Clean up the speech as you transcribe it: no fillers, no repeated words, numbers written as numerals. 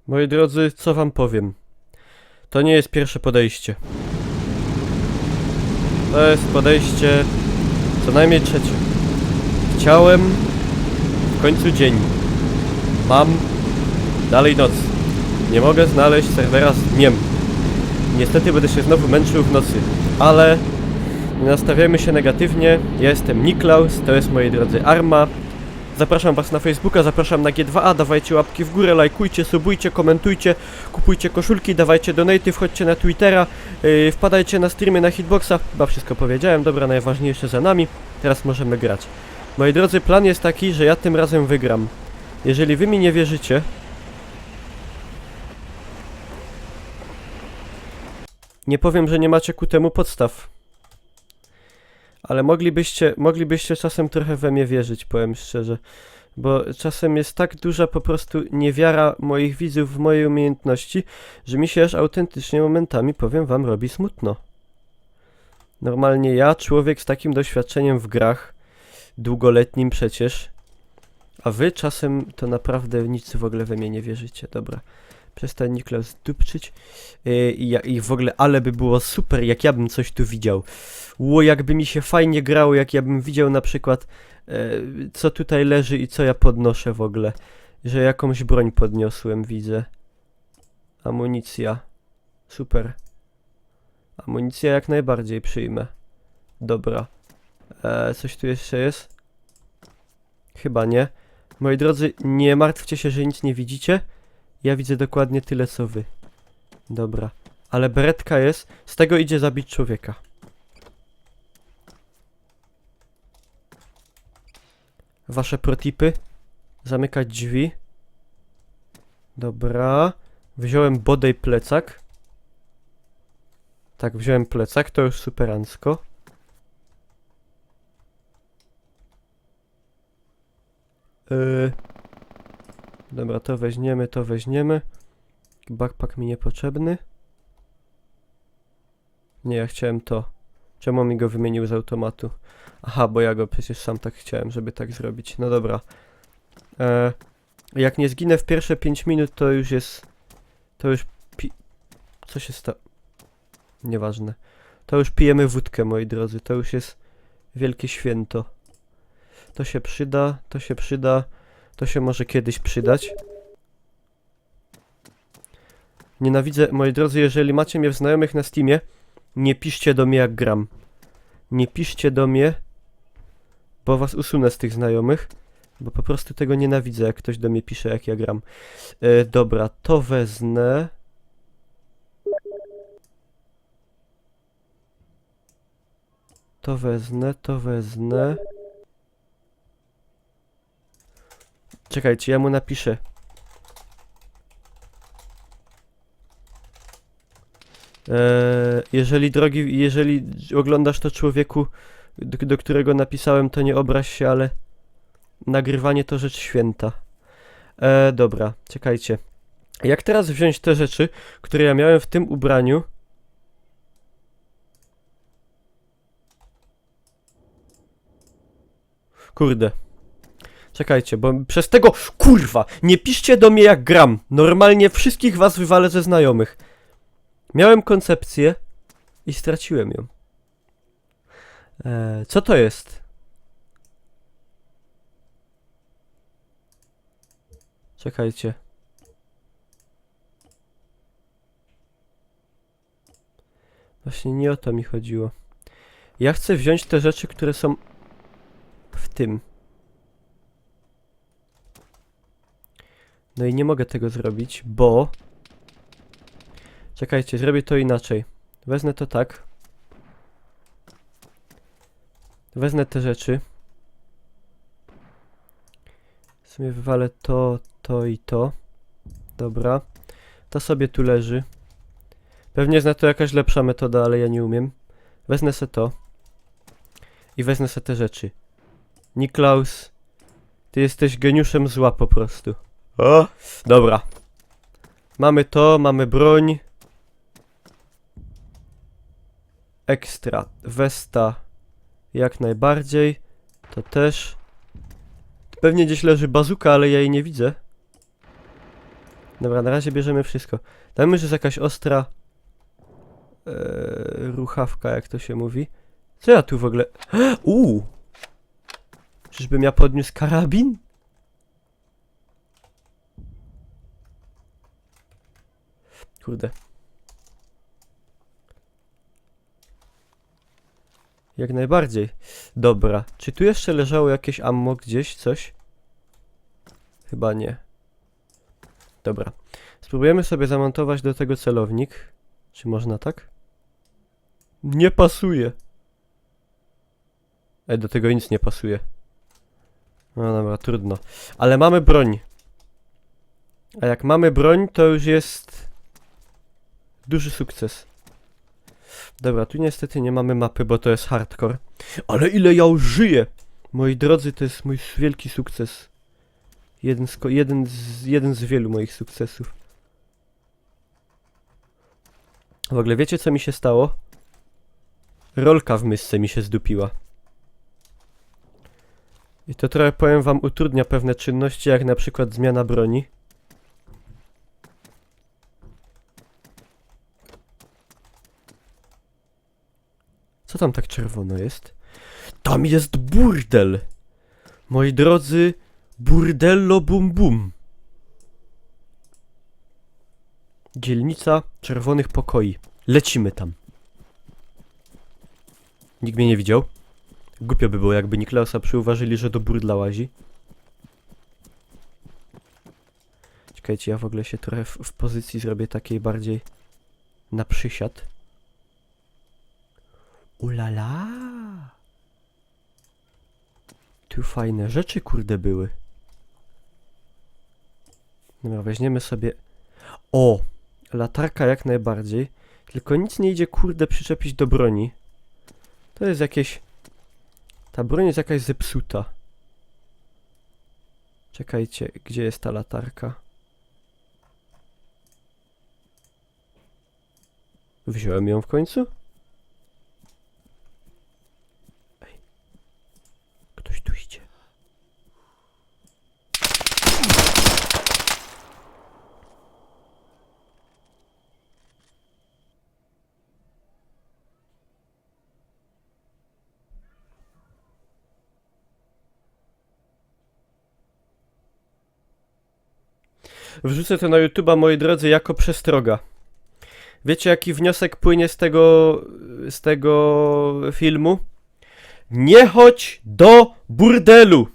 Moi drodzy, co wam powiem? To nie jest pierwsze podejście. To jest podejście co najmniej trzecie. Chciałem, w końcu dzień. Mam, dalej noc. Nie mogę znaleźć serwera z dniem. Niestety będę się znowu męczył w nocy, ale nie nastawiajmy się negatywnie. Ja jestem Niklaus, to jest, moi drodzy, Arma. Zapraszam was na Facebooka, zapraszam na G2A, dawajcie łapki w górę, lajkujcie, subujcie, komentujcie, kupujcie koszulki, dawajcie donaty, wchodźcie na Twittera, wpadajcie na streamy na Hitboxa, chyba wszystko powiedziałem, dobra, najważniejsze za nami, teraz możemy grać. Moi drodzy, plan jest taki, że ja tym razem wygram. Jeżeli wy mi nie wierzycie, nie powiem, że nie macie ku temu podstaw. Ale moglibyście czasem trochę we mnie wierzyć, powiem szczerze. Bo czasem jest tak duża po prostu niewiara moich widzów w moje umiejętności, że mi się aż autentycznie momentami, powiem wam, robi smutno. Normalnie ja, człowiek z takim doświadczeniem w grach, długoletnim przecież, a wy czasem to naprawdę nic w ogóle we mnie nie wierzycie, dobra. Przestań, Niklaus, dupczyć. I w ogóle, ale by było super, jak ja bym coś tu widział. Jakby mi się fajnie grało, jak ja bym widział na przykład, co tutaj leży i co ja podnoszę w ogóle. Że jakąś broń podniosłem, widzę. Amunicja. Super. Amunicja jak najbardziej przyjmę. Dobra. Coś tu jeszcze jest? Chyba nie. Moi drodzy, nie martwcie się, że nic nie widzicie. Ja widzę dokładnie tyle, co wy. Dobra. Ale beretka jest. Z tego idzie zabić człowieka. Wasze protipy. Zamykać drzwi. Dobra. Wziąłem bodaj plecak. Tak, wziąłem plecak. To już superancko. Dobra, to weźmiemy, to weźmiemy. Backpack mi niepotrzebny. Nie, ja chciałem to. Czemu mi go wymienił z automatu? Aha, bo ja go przecież sam tak chciałem, żeby tak zrobić. No dobra. Jak nie zginę w pierwsze 5 minut, to już jest... To już co się stało? Nieważne. To już pijemy wódkę, moi drodzy. To już jest wielkie święto. To się przyda, to się przyda. To się może kiedyś przydać. Nienawidzę, moi drodzy, jeżeli macie mnie w znajomych na Steamie, nie piszcie do mnie jak gram. Nie piszcie do mnie, bo was usunę z tych znajomych, bo po prostu tego nienawidzę, jak ktoś do mnie pisze, jak ja gram. Dobra, to wezmę. To wezmę, to wezmę. Czekajcie, ja mu napiszę. Jeżeli oglądasz to, człowieku, do którego napisałem, to nie obraź się, ale nagrywanie to rzecz święta. Dobra, czekajcie. Jak teraz wziąć te rzeczy, które ja miałem w tym ubraniu? Kurde. Czekajcie, bo przez tego... Kurwa! Nie piszcie do mnie jak gram. Normalnie wszystkich was wywalę ze znajomych. Miałem koncepcję i straciłem ją. Co to jest? Czekajcie. Właśnie nie o to mi chodziło. Ja chcę wziąć te rzeczy, które są w tym. No i nie mogę tego zrobić, bo... Czekajcie, zrobię to inaczej. Wezmę to tak. Wezmę te rzeczy. W sumie wywalę to, to i to. Dobra. To sobie tu leży. Pewnie jest na to jakaś lepsza metoda, ale ja nie umiem. Wezmę se to. I wezmę se te rzeczy. Niklaus, ty jesteś geniuszem zła po prostu. O! Dobra. Mamy to, mamy broń. Ekstra. Westa. Jak najbardziej. To też. Pewnie gdzieś leży bazuka, ale ja jej nie widzę. Dobra, na razie bierzemy wszystko. Tam już jest jakaś ostra ruchawka, jak to się mówi. Co ja tu w ogóle... Czyżbym ja podniósł karabin? Kurde. Jak najbardziej. Dobra. Czy tu jeszcze leżało jakieś ammo gdzieś? Coś? Chyba nie. Dobra. Spróbujemy sobie zamontować do tego celownik. Czy można tak? Nie pasuje. Do tego nic nie pasuje. No dobra, trudno. Ale mamy broń. A jak mamy broń, to już jest duży sukces. Dobra, tu niestety nie mamy mapy, bo to jest hardcore. Ale ile ja już żyję! Moi drodzy, to jest mój wielki sukces. Jeden z wielu moich sukcesów. W ogóle wiecie, co mi się stało? Rolka w mysce mi się zdupiła. I to trochę, powiem wam, utrudnia pewne czynności, jak na przykład zmiana broni. Co tam tak czerwono jest? Tam jest burdel! Moi drodzy, burdello bum bum. Dzielnica czerwonych pokoi. Lecimy tam. Nikt mnie nie widział. Głupio by było, jakby Niklausa przyuważyli, że do burdla łazi. Czekajcie, ja w ogóle się trochę w pozycji zrobię takiej bardziej na przysiad. Ulala! Tu fajne rzeczy, kurde, były. Dobra, weźmiemy sobie... O! Latarka jak najbardziej. Tylko nic nie idzie, kurde, przyczepić do broni. To jest jakieś... Ta broń jest jakaś zepsuta. Czekajcie, gdzie jest ta latarka? Wziąłem ją w końcu? Ej. Ktoś tu idzie. Wrzucę to na YouTube'a, moi drodzy, jako przestroga. Wiecie, jaki wniosek płynie z tego filmu? Nie chodź do burdelu!